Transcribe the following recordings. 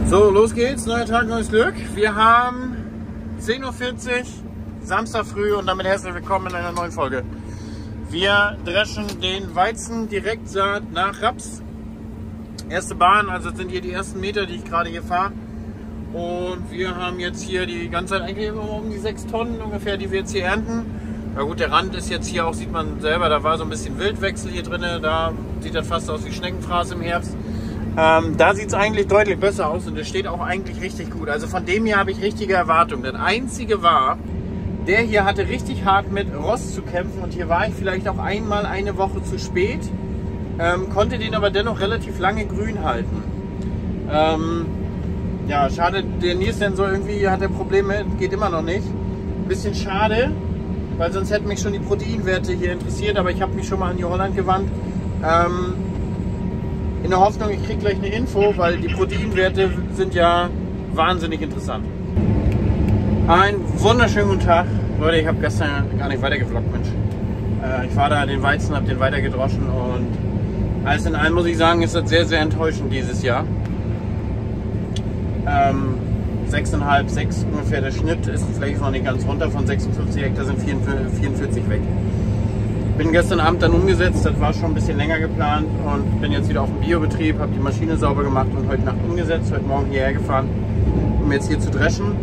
So, los geht's. Neuer Tag, neues Glück. Wir haben 10:40 Uhr, Samstag früh und damit herzlich willkommen in einer neuen Folge. Wir dreschen den Weizen Direktsaat nach Raps. Erste Bahn, also sind hier die ersten Meter, die ich gerade hier fahre. Und wir haben jetzt hier die ganze Zeit eigentlich immer um die 6 Tonnen ungefähr, die wir jetzt hier ernten. Na gut, der Rand ist jetzt hier auch, sieht man selber, da war so ein bisschen Wildwechsel hier drin. Da sieht das fast aus wie Schneckenfraß im Herbst. Da sieht es eigentlich deutlich besser aus und es steht auch eigentlich richtig gut. Also von dem hier habe ich richtige Erwartungen. Das einzige war, der hier hatte richtig hart mit Rost zu kämpfen und hier war ich vielleicht auch einmal eine Woche zu spät. Konnte den aber dennoch relativ lange grün halten. Ja, schade, der Niers-Sensor irgendwie hat er Probleme, geht immer noch nicht. Ein bisschen schade, weil sonst hätten mich schon die Proteinwerte hier interessiert, aber ich habe mich schon mal an New Holland gewandt. In der Hoffnung, ich kriege gleich eine Info, weil die Proteinwerte sind ja wahnsinnig interessant. Einen wunderschönen guten Tag. Leute, ich habe gestern gar nicht weitergevloggt, Mensch. Ich war da den Weizen, habe den weitergedroschen und alles in allem muss ich sagen, ist das sehr, sehr enttäuschend dieses Jahr. 6,5, 6 ungefähr der Schnitt, ist vielleicht noch nicht ganz runter, von 56 Hektar sind 44 weg. Bin gestern Abend dann umgesetzt, das war schon ein bisschen länger geplant und bin jetzt wieder auf dem Biobetrieb, habe die Maschine sauber gemacht und heute Nacht umgesetzt, heute Morgen hierher gefahren, um jetzt hier zu dreschen.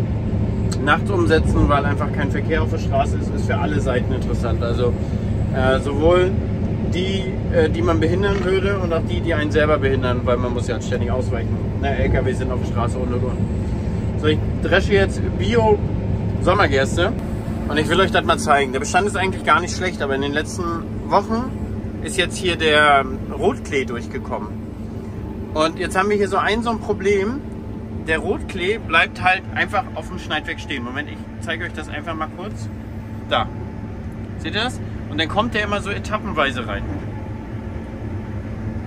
Nachts umsetzen, weil einfach kein Verkehr auf der Straße ist für alle Seiten interessant. Also sowohl die, die man behindern würde und auch die, die einen selber behindern, weil man muss ja ständig ausweichen. LKW sind auf der Straße und. So, ich dresche jetzt Bio-Sommergerste. Und ich will euch das mal zeigen. Der Bestand ist eigentlich gar nicht schlecht, aber in den letzten Wochen ist jetzt hier der Rotklee durchgekommen. Und jetzt haben wir hier so ein Problem. Der Rotklee bleibt halt einfach auf dem Schneidwerk stehen. Moment, ich zeige euch das einfach mal kurz. Da. Seht ihr das? Und dann kommt der immer so etappenweise rein.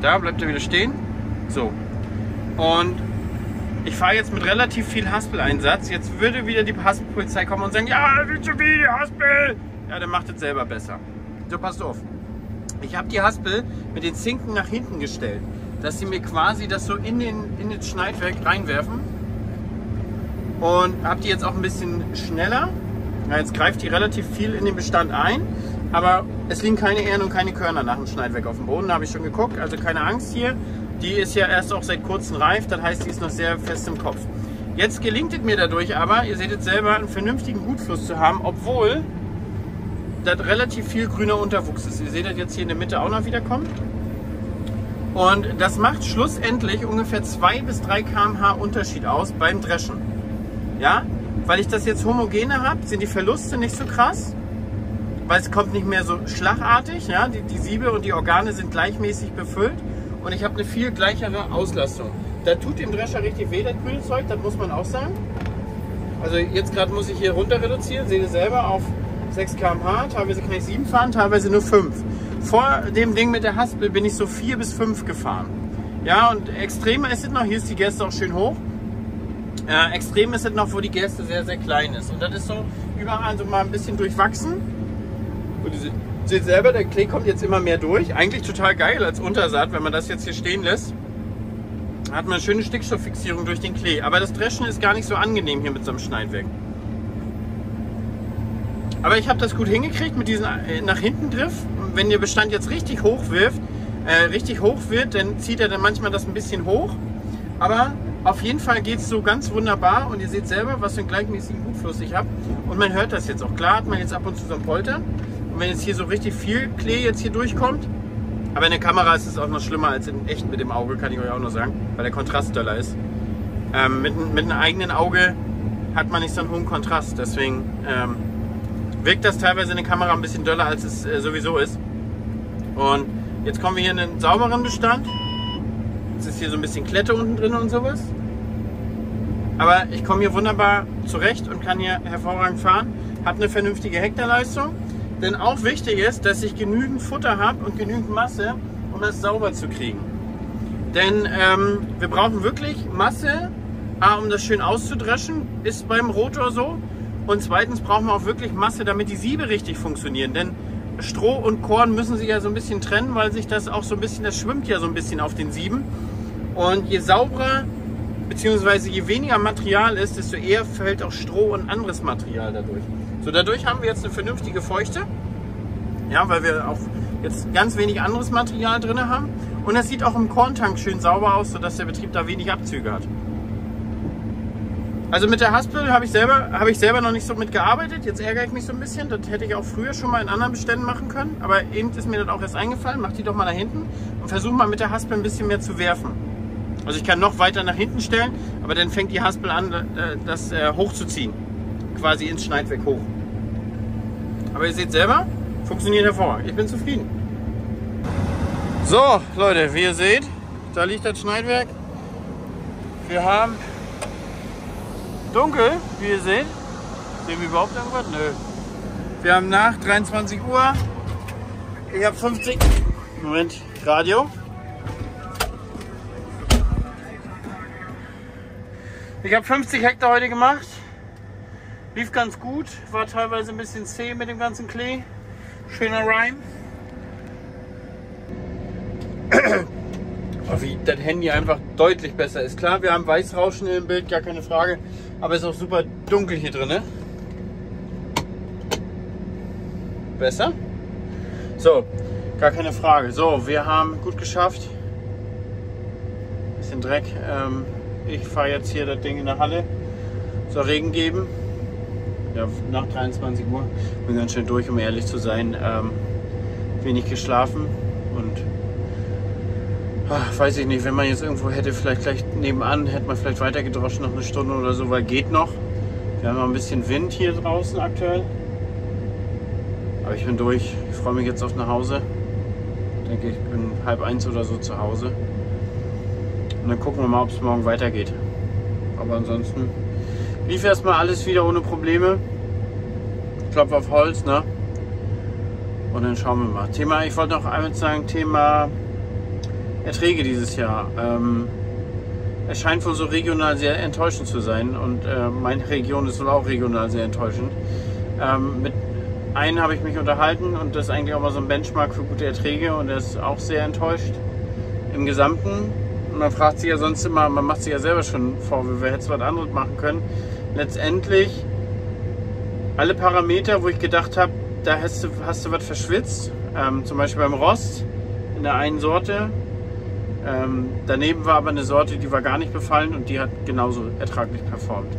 Da bleibt er wieder stehen. So. Und ich fahre jetzt mit relativ viel Haspeleinsatz. Jetzt würde wieder die Haspelpolizei kommen und sagen, ja, das ist zu viel Haspel. Ja, dann macht es selber besser. So, passt auf. Ich habe die Haspel mit den Zinken nach hinten gestellt, dass sie mir quasi das so in das Schneidwerk reinwerfen. Und habe die jetzt auch ein bisschen schneller. Ja, jetzt greift die relativ viel in den Bestand ein. Aber es liegen keine Ähren und keine Körner nach dem Schneidwerk auf dem Boden. Da habe ich schon geguckt. Also keine Angst hier. Die ist ja erst auch seit kurzem reif, das heißt, die ist noch sehr fest im Kopf. Jetzt gelingt es mir dadurch aber, ihr seht es selber, einen vernünftigen Gutfluss zu haben, obwohl das relativ viel grüner Unterwuchs ist. Ihr seht das jetzt hier in der Mitte auch noch wieder kommt. Und das macht schlussendlich ungefähr 2 bis 3 km/h Unterschied aus beim Dreschen. Ja, weil ich das jetzt homogene habe, sind die Verluste nicht so krass, weil es kommt nicht mehr so schlagartig. Ja? Die Siebe und die Organe sind gleichmäßig befüllt. Und ich habe eine viel gleichere Auslastung. Da tut dem Drescher richtig weh, das grüne Zeug, das muss man auch sagen. Also jetzt gerade muss ich hier runter reduzieren, seht ihr selber, auf 6 km/h. Teilweise kann ich 7 fahren, teilweise nur 5. Vor dem Ding mit der Haspel bin ich so 4 bis 5 gefahren. Ja, und extremer ist es noch, hier ist die Gerste auch schön hoch. Extrem ist es noch, wo die Gerste sehr, sehr klein ist. Und das ist so überall so mal ein bisschen durchwachsen. Und diese seht selber, der Klee kommt jetzt immer mehr durch. Eigentlich total geil als Untersaat, wenn man das jetzt hier stehen lässt. Da hat man eine schöne Stickstofffixierung durch den Klee. Aber das Dreschen ist gar nicht so angenehm hier mit so einem Schneidwerk. Aber ich habe das gut hingekriegt mit diesem nach hinten Griff. Wenn der Bestand jetzt richtig hoch wird, dann zieht er dann manchmal das ein bisschen hoch. Aber auf jeden Fall geht es so ganz wunderbar. Und ihr seht selber, was für einen gleichmäßigen Gutfluss ich habe. Und man hört das jetzt auch. Klar hat man jetzt ab und zu so ein Poltern. Und wenn jetzt hier so richtig viel Klee jetzt hier durchkommt, aber in der Kamera ist es auch noch schlimmer als in echt mit dem Auge, kann ich euch auch noch sagen, weil der Kontrast doller ist. Mit einem eigenen Auge hat man nicht so einen hohen Kontrast, deswegen wirkt das teilweise in der Kamera ein bisschen doller, als es sowieso ist. Und jetzt kommen wir hier in einen sauberen Bestand. Jetzt ist hier so ein bisschen Klette unten drin und sowas. Aber ich komme hier wunderbar zurecht und kann hier hervorragend fahren, habe eine vernünftige Hektarleistung. Denn auch wichtig ist, dass ich genügend Futter habe und genügend Masse, um das sauber zu kriegen. Denn wir brauchen wirklich Masse, um das schön auszudreschen, ist beim Rotor so. Und zweitens brauchen wir auch wirklich Masse, damit die Siebe richtig funktionieren. Denn Stroh und Korn müssen sich ja so ein bisschen trennen, weil sich das auch so ein bisschen, das schwimmt ja so ein bisschen auf den Sieben. Und je sauberer beziehungsweise je weniger Material ist, desto eher fällt auch Stroh und anderes Material dadurch. So, dadurch haben wir jetzt eine vernünftige Feuchte, ja, weil wir auch jetzt ganz wenig anderes Material drin haben. Und das sieht auch im Korntank schön sauber aus, sodass der Betrieb da wenig Abzüge hat. Also mit der Haspel habe ich selber noch nicht so mitgearbeitet. Jetzt ärgere ich mich so ein bisschen. Das hätte ich auch früher schon mal in anderen Beständen machen können. Aber eben ist mir das auch erst eingefallen. Mach die doch mal nach hinten und versuche mal mit der Haspel ein bisschen mehr zu werfen. Also ich kann noch weiter nach hinten stellen, aber dann fängt die Haspel an, das hochzuziehen. Quasi ins Schneidwerk hoch. Aber ihr seht selber, funktioniert hervorragend. Ich bin zufrieden. So, Leute, wie ihr seht, da liegt das Schneidwerk. Wir haben dunkel, wie ihr seht. Sehen wir überhaupt irgendwas? Nö. Wir haben nach 23 Uhr. Ich habe 50. Moment, Radio. Ich habe 50 Hektar heute gemacht. Lief ganz gut. War teilweise ein bisschen zäh mit dem ganzen Klee. Schöner Reim. Wie das Handy einfach deutlich besser ist. Klar, wir haben Weißrauschen im Bild, gar keine Frage. Aber es ist auch super dunkel hier drin. Besser? So, gar keine Frage. So, wir haben gut geschafft. Bisschen Dreck. Ich fahre jetzt hier das Ding in der Halle. Soll Regen geben. Ja, nach 23 Uhr. Bin ganz schön durch, um ehrlich zu sein. Wenig geschlafen und weiß ich nicht, wenn man jetzt irgendwo hätte, vielleicht gleich nebenan, hätte man vielleicht weiter gedroschen, noch eine Stunde oder so, weil geht noch. Wir haben noch ein bisschen Wind hier draußen aktuell. Aber ich bin durch. Ich freue mich jetzt auf nach Hause. Ich denke, ich bin 12:30 oder so zu Hause. Und dann gucken wir mal, ob es morgen weitergeht. Aber ansonsten lief erstmal alles wieder ohne Probleme. Klopf auf Holz, ne? Und dann schauen wir mal. Ich wollte noch einmal sagen, Thema Erträge dieses Jahr. Es scheint wohl so regional sehr enttäuschend zu sein und meine Region ist wohl auch regional sehr enttäuschend. Mit einem habe ich mich unterhalten und das ist eigentlich auch mal so ein Benchmark für gute Erträge und er ist auch sehr enttäuscht im Gesamten. Man fragt sich ja sonst immer, man macht sich ja selber schon Vorwürfe, hätte es was anderes machen können. Letztendlich alle Parameter, wo ich gedacht habe, da hast du was verschwitzt, zum Beispiel beim Rost in der einen Sorte. Daneben war aber eine Sorte, die war gar nicht befallen und die hat genauso ertraglich performt.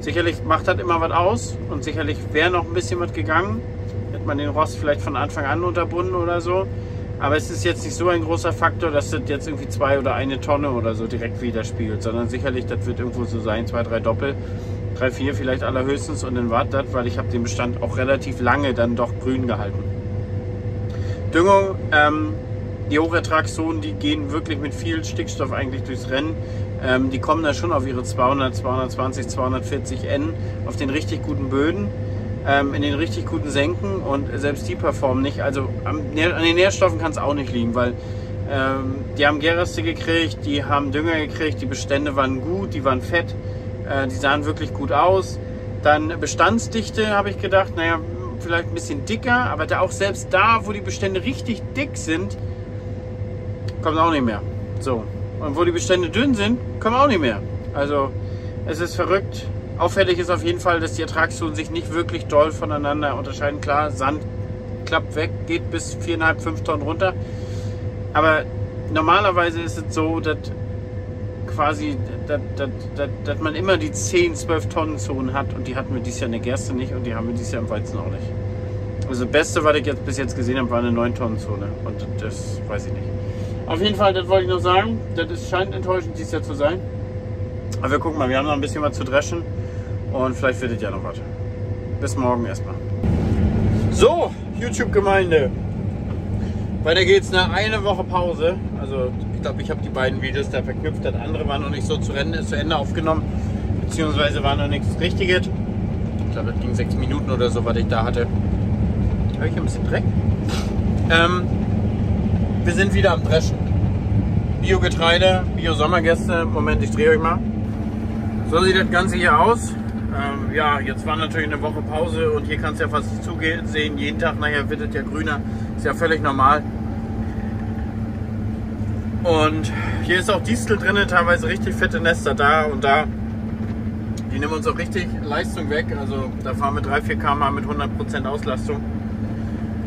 Sicherlich macht das immer was aus und sicherlich wäre noch ein bisschen was gegangen. Hätte man den Rost vielleicht von Anfang an unterbunden oder so. Aber es ist jetzt nicht so ein großer Faktor, dass das jetzt irgendwie 2 oder 1 Tonne oder so direkt widerspiegelt, sondern sicherlich, das wird irgendwo so sein, 2, 3 Doppel, 3, 4 vielleicht allerhöchstens und dann war das, weil ich habe den Bestand auch relativ lange dann doch grün gehalten. Düngung, die Hochertragszonen, die gehen wirklich mit viel Stickstoff eigentlich durchs Rennen. Die kommen da schon auf ihre 200, 220, 240 N auf den richtig guten Böden, in den richtig guten Senken und selbst die performen nicht. Also an den Nährstoffen kann es auch nicht liegen, weil die haben Geraste gekriegt, die haben Dünger gekriegt, die Bestände waren gut, die waren fett, die sahen wirklich gut aus. Dann Bestandsdichte habe ich gedacht, naja, vielleicht ein bisschen dicker, aber auch selbst da, wo die Bestände richtig dick sind, kommt auch nicht mehr. So. Und wo die Bestände dünn sind, kommen auch nicht mehr. Also es ist verrückt. Auffällig ist auf jeden Fall, dass die Ertragszonen sich nicht wirklich doll voneinander unterscheiden. Klar, Sand klappt weg, geht bis 4,5, 5 Tonnen runter. Aber normalerweise ist es so, dass quasi, dass man immer die 10, 12 Tonnen Zonen hat und die hatten wir dieses Jahr in der Gerste nicht und die haben wir dieses Jahr im Weizen auch nicht. Also das Beste, was ich jetzt bis jetzt gesehen habe, war eine 9 Tonnen Zone und das weiß ich nicht. Auf jeden Fall, das wollte ich noch sagen, das scheint enttäuschend dieses Jahr zu sein. Aber wir gucken mal, wir haben noch ein bisschen was zu dreschen und vielleicht wird es ja noch was. Bis morgen erstmal. So, YouTube-Gemeinde. Weiter geht's nach einer Woche Pause. Also ich glaube, ich habe die beiden Videos da verknüpft. Das andere war noch nicht so zu Ende aufgenommen, beziehungsweise war noch nichts Richtiges. Ich glaube, das ging 6 Minuten oder so, was ich da hatte. Habe ich ein bisschen Dreck? Wir sind wieder am Dreschen. Bio-Getreide, Bio-Sommergäste. Moment, ich drehe euch mal. So sieht das Ganze hier aus. Ja, jetzt war natürlich eine Woche Pause und hier kannst du ja fast zusehen. Jeden Tag nachher wird es ja grüner. Ist ja völlig normal. Und hier ist auch Distel drin, teilweise richtig fette Nester da und da. Die nehmen uns auch richtig Leistung weg. Also da fahren wir 3-4 km/h mit 100% Auslastung.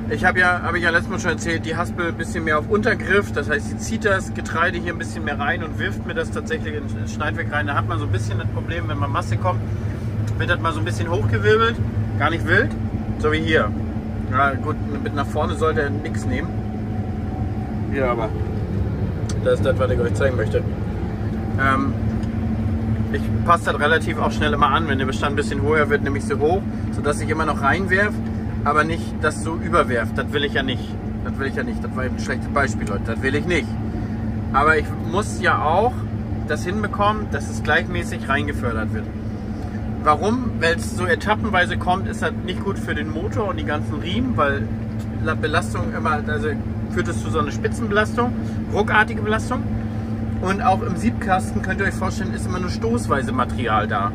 Ich habe ja letztes Mal schon erzählt, die Haspel ein bisschen mehr auf Untergriff. Das heißt, sie zieht das Getreide hier ein bisschen mehr rein und wirft mir das tatsächlich ins Schneidwerk rein. Da hat man so ein bisschen das Problem, wenn man Masse kommt, wird das mal so ein bisschen hochgewirbelt. Gar nicht wild, so wie hier. Ja gut, mit nach vorne sollte er nichts nehmen. Ja, aber das ist das, was ich euch zeigen möchte. Ich passe das relativ auch schnell immer an, wenn der Bestand ein bisschen höher wird, nämlich so hoch, sodass ich immer noch reinwerfe, aber nicht das so überwerft. Das will ich ja nicht. Das will ich ja nicht. Das war ein schlechtes Beispiel, Leute. Das will ich nicht. Aber ich muss ja auch das hinbekommen, dass es gleichmäßig reingefördert wird. Warum? Weil es so etappenweise kommt, ist das nicht gut für den Motor und die ganzen Riemen, weil Belastung immer, also führt es zu so einer Spitzenbelastung, ruckartige Belastung. Und auch im Siebkasten, könnt ihr euch vorstellen, ist immer nur stoßweise Material da.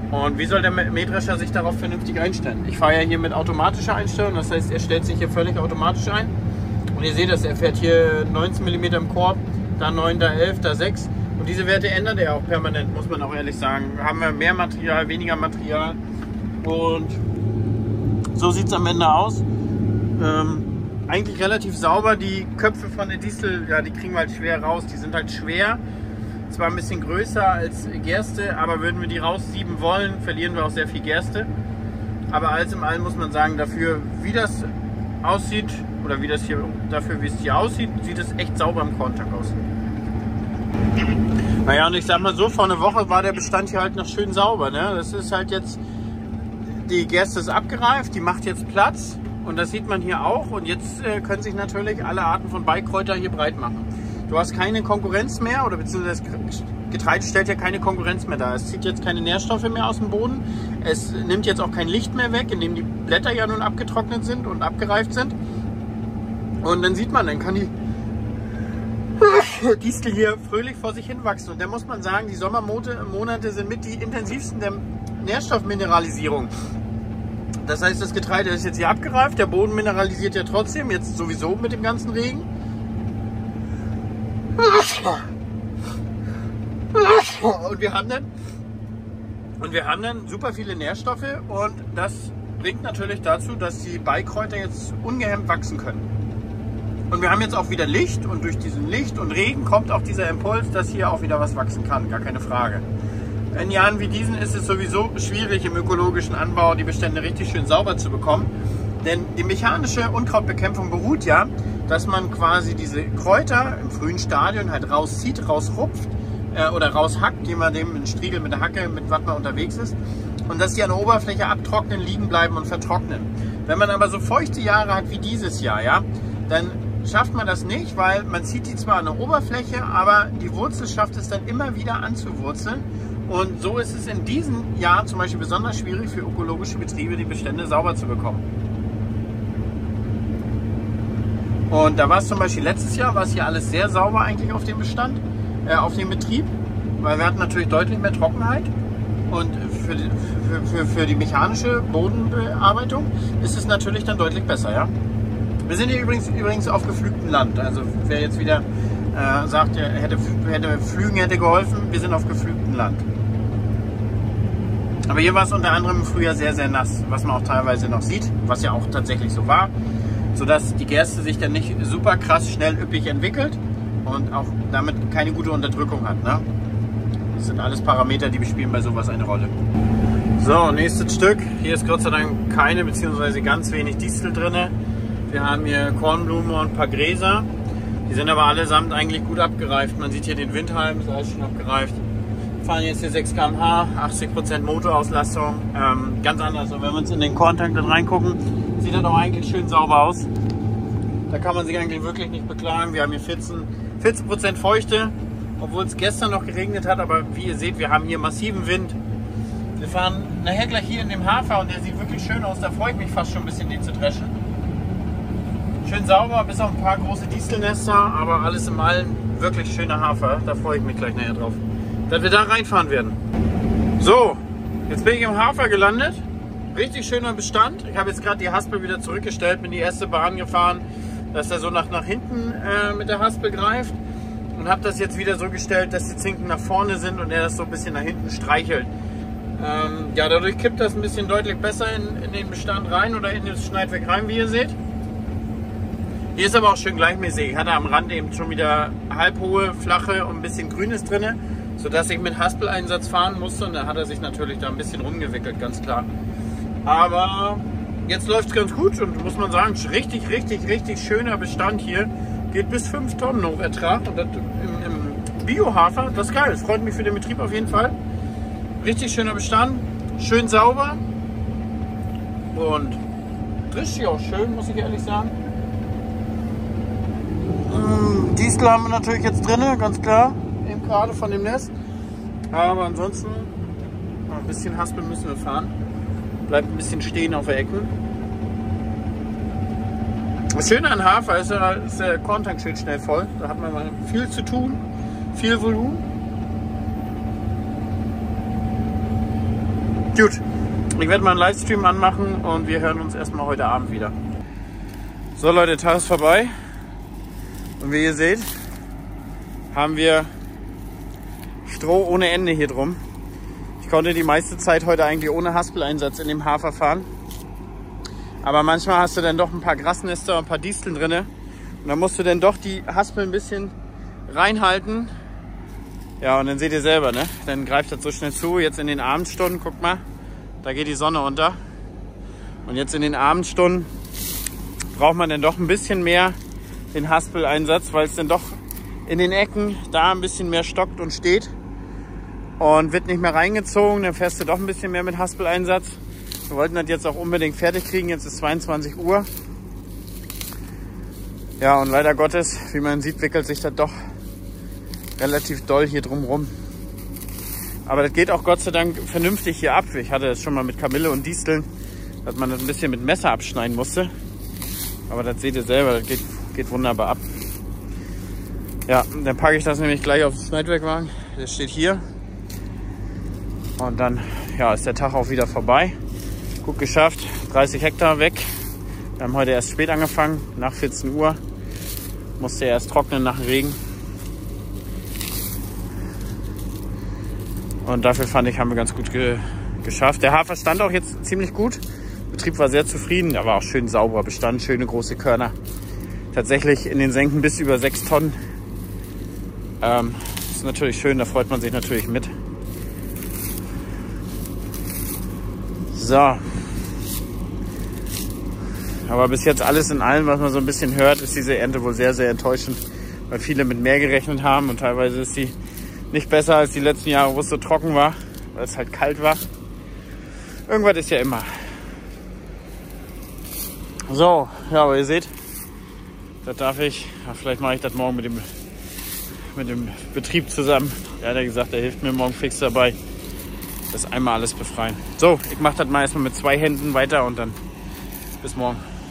Und wie soll der Mähdrescher sich darauf vernünftig einstellen? Ich fahre ja hier mit automatischer Einstellung, das heißt, er stellt sich hier völlig automatisch ein. Und ihr seht das, er fährt hier 19 mm im Korb, da 9, da 11, da 6. Und diese Werte ändert er auch permanent, muss man auch ehrlich sagen. Haben wir mehr Material, weniger Material. Und so sieht es am Ende aus. Eigentlich relativ sauber. Die Köpfe von der Distel, ja, die kriegen wir halt schwer raus. Die sind halt schwer. Zwar ein bisschen größer als Gerste, aber würden wir die raussieben wollen, verlieren wir auch sehr viel Gerste. Aber alles in allem muss man sagen, dafür wie das aussieht, oder wie es hier aussieht, sieht es echt sauber im Kontakt aus. Naja, und ich sag mal so, vor einer Woche war der Bestand hier halt noch schön sauber. Ne? Das ist halt jetzt, die Gerste ist abgereift, die macht jetzt Platz. Und das sieht man hier auch. Und jetzt können sich natürlich alle Arten von Beikräuter hier breit machen. Du hast keine Konkurrenz mehr, oder beziehungsweise das Getreide stellt ja keine Konkurrenz mehr dar. Es zieht jetzt keine Nährstoffe mehr aus dem Boden. Es nimmt jetzt auch kein Licht mehr weg, indem die Blätter ja nun abgetrocknet sind und abgereift sind. Und dann sieht man, dann kann die Distel hier fröhlich vor sich hin wachsen. Und da muss man sagen, die Sommermonate sind mit die intensivsten der Nährstoffmineralisierung. Das heißt, das Getreide ist jetzt hier abgereift, der Boden mineralisiert ja trotzdem, jetzt sowieso mit dem ganzen Regen. Und wir haben dann super viele Nährstoffe und das bringt natürlich dazu, dass die Beikräuter jetzt ungehemmt wachsen können. Und wir haben jetzt auch wieder Licht und durch diesen Licht und Regen kommt auch dieser Impuls, dass hier auch wieder was wachsen kann, gar keine Frage. In Jahren wie diesen ist es sowieso schwierig im ökologischen Anbau die Bestände richtig schön sauber zu bekommen, denn die mechanische Unkrautbekämpfung beruht ja, dass man quasi diese Kräuter im frühen Stadium halt rauszieht, rausrupft oder raushackt, je nachdem mit Striegel, mit der Hacke, mit was man unterwegs ist, und dass die an der Oberfläche abtrocknen, liegen bleiben und vertrocknen. Wenn man aber so feuchte Jahre hat wie dieses Jahr, ja, dann schafft man das nicht, weil man zieht die zwar an der Oberfläche, aber die Wurzel schafft es dann immer wieder anzuwurzeln. Und so ist es in diesem Jahr zum Beispiel besonders schwierig für ökologische Betriebe, die Bestände sauber zu bekommen. Und da war es zum Beispiel letztes Jahr, war es hier alles sehr sauber eigentlich auf dem Bestand, auf dem Betrieb, weil wir hatten natürlich deutlich mehr Trockenheit. Und für die mechanische Bodenbearbeitung ist es natürlich dann deutlich besser, ja. Wir sind hier übrigens auf geflügtem Land. Also wer jetzt wieder sagt, Flügen hätte geholfen, wir sind auf geflügtem Land. Aber hier war es unter anderem im Frühjahr sehr, sehr nass, was man auch teilweise noch sieht, was ja auch tatsächlich so war, sodass die Gerste sich dann nicht super krass schnell üppig entwickelt und auch damit keine gute Unterdrückung hat. Ne? Das sind alles Parameter, die spielen bei sowas eine Rolle. So, nächstes Stück. Hier ist Gott sei Dank keine bzw. ganz wenig Distel drin. Wir haben hier Kornblume und ein paar Gräser. Die sind aber allesamt eigentlich gut abgereift. Man sieht hier den Windhalm, ist alles schon abgereift. Wir fahren jetzt hier 6 km/h, 80% Motorauslastung. Ganz anders. Und wenn wir uns in den Korntank dann reingucken, sieht das auch eigentlich schön sauber aus. Da kann man sich eigentlich wirklich nicht beklagen. Wir haben hier 14% Feuchte, obwohl es gestern noch geregnet hat. Aber wie ihr seht, wir haben hier massiven Wind. Wir fahren nachher gleich hier in dem Hafer und der sieht wirklich schön aus. Da freue ich mich fast schon ein bisschen, den zu dreschen. Schön sauber, bis auf ein paar große Distelnester, aber alles in allem wirklich schöner Hafer. Da freue ich mich gleich nachher drauf, dass wir da reinfahren werden. So, jetzt bin ich im Hafer gelandet. Richtig schöner Bestand. Ich habe jetzt gerade die Haspel wieder zurückgestellt, bin die erste Bahn gefahren, dass er so nach hinten mit der Haspel greift. und habe das jetzt wieder so gestellt, dass die Zinken nach vorne sind und er das so ein bisschen nach hinten streichelt. Ja, dadurch kippt das ein bisschen deutlich besser in den Bestand rein oder in das Schneidwerk rein, wie ihr seht. Hier ist aber auch schön gleichmäßig. Ich hatte am Rand eben schon wieder halbhohe, flache und ein bisschen Grünes drin, sodass ich mit Haspeleinsatz fahren musste. Und da hat er sich natürlich da ein bisschen rumgewickelt, ganz klar. Aber jetzt läuft es ganz gut und muss man sagen, richtig, richtig, richtig schöner Bestand hier. Geht bis 5 Tonnen hoch Ertrag und das im Biohafer, das ist geil. Das freut mich für den Betrieb auf jeden Fall. Richtig schöner Bestand, schön sauber und richtig auch schön, muss ich ehrlich sagen. Diesel haben wir natürlich jetzt drin, ganz klar, eben gerade von dem Nest. Aber ansonsten ein bisschen Haspel müssen wir fahren. Bleibt ein bisschen stehen auf der Ecken. Das Schöne an Hafer ist, der Korntankschild schnell voll. Da hat man mal viel zu tun, viel Volumen. Gut, ich werde mal einen Livestream anmachen und wir hören uns erstmal heute Abend wieder. So Leute, Tag ist vorbei. Und wie ihr seht, haben wir Stroh ohne Ende hier drum. Ich konnte die meiste Zeit heute eigentlich ohne Haspeleinsatz in dem Hafer fahren. Aber manchmal hast du dann doch ein paar Grasnester und ein paar Disteln drin. Und dann musst du dann doch die Haspel ein bisschen reinhalten. Ja, und dann seht ihr selber, ne? Dann greift das so schnell zu. Jetzt in den Abendstunden, guckt mal, da geht die Sonne unter. Und jetzt in den Abendstunden braucht man dann doch ein bisschen mehr den Haspeleinsatz, weil es dann doch in den Ecken da ein bisschen mehr stockt und steht. Und wird nicht mehr reingezogen, dann fährst du doch ein bisschen mehr mit Haspeleinsatz. Wir wollten das jetzt auch unbedingt fertig kriegen, jetzt ist 22 Uhr. Ja, und leider Gottes, wie man sieht, wickelt sich das doch relativ doll hier drumrum. Aber das geht auch Gott sei Dank vernünftig hier ab. Ich hatte das schon mal mit Kamille und Disteln, dass man das ein bisschen mit Messer abschneiden musste. Aber das seht ihr selber, das geht wunderbar ab. Ja, dann packe ich das nämlich gleich auf den Schneidwerkwagen. Der steht hier. Und dann ja, ist der Tag auch wieder vorbei. Gut geschafft, 30 Hektar weg. Wir haben heute erst spät angefangen, nach 14 Uhr. Musste erst trocknen nach dem Regen. Und dafür fand ich, haben wir ganz gut geschafft. Der Hafer stand auch jetzt ziemlich gut. Der Betrieb war sehr zufrieden. Da war auch schön sauberer Bestand, schöne große Körner. Tatsächlich in den Senken bis über 6 Tonnen. Ist natürlich schön, da freut man sich natürlich mit. So. Aber bis jetzt alles in allem, was man so ein bisschen hört, ist diese Ernte wohl sehr, sehr enttäuschend. Weil viele mit mehr gerechnet haben und teilweise ist sie nicht besser als die letzten Jahre, wo es so trocken war, weil es halt kalt war. Irgendwas ist ja immer. So, ja, aber ihr seht, das darf ich, ja, vielleicht mache ich das morgen mit dem Betrieb zusammen. Er hat ja gesagt, er hilft mir morgen fix dabei, das einmal alles befreien. So, ich mache das mal erstmal mit 2 Händen weiter und dann bis morgen.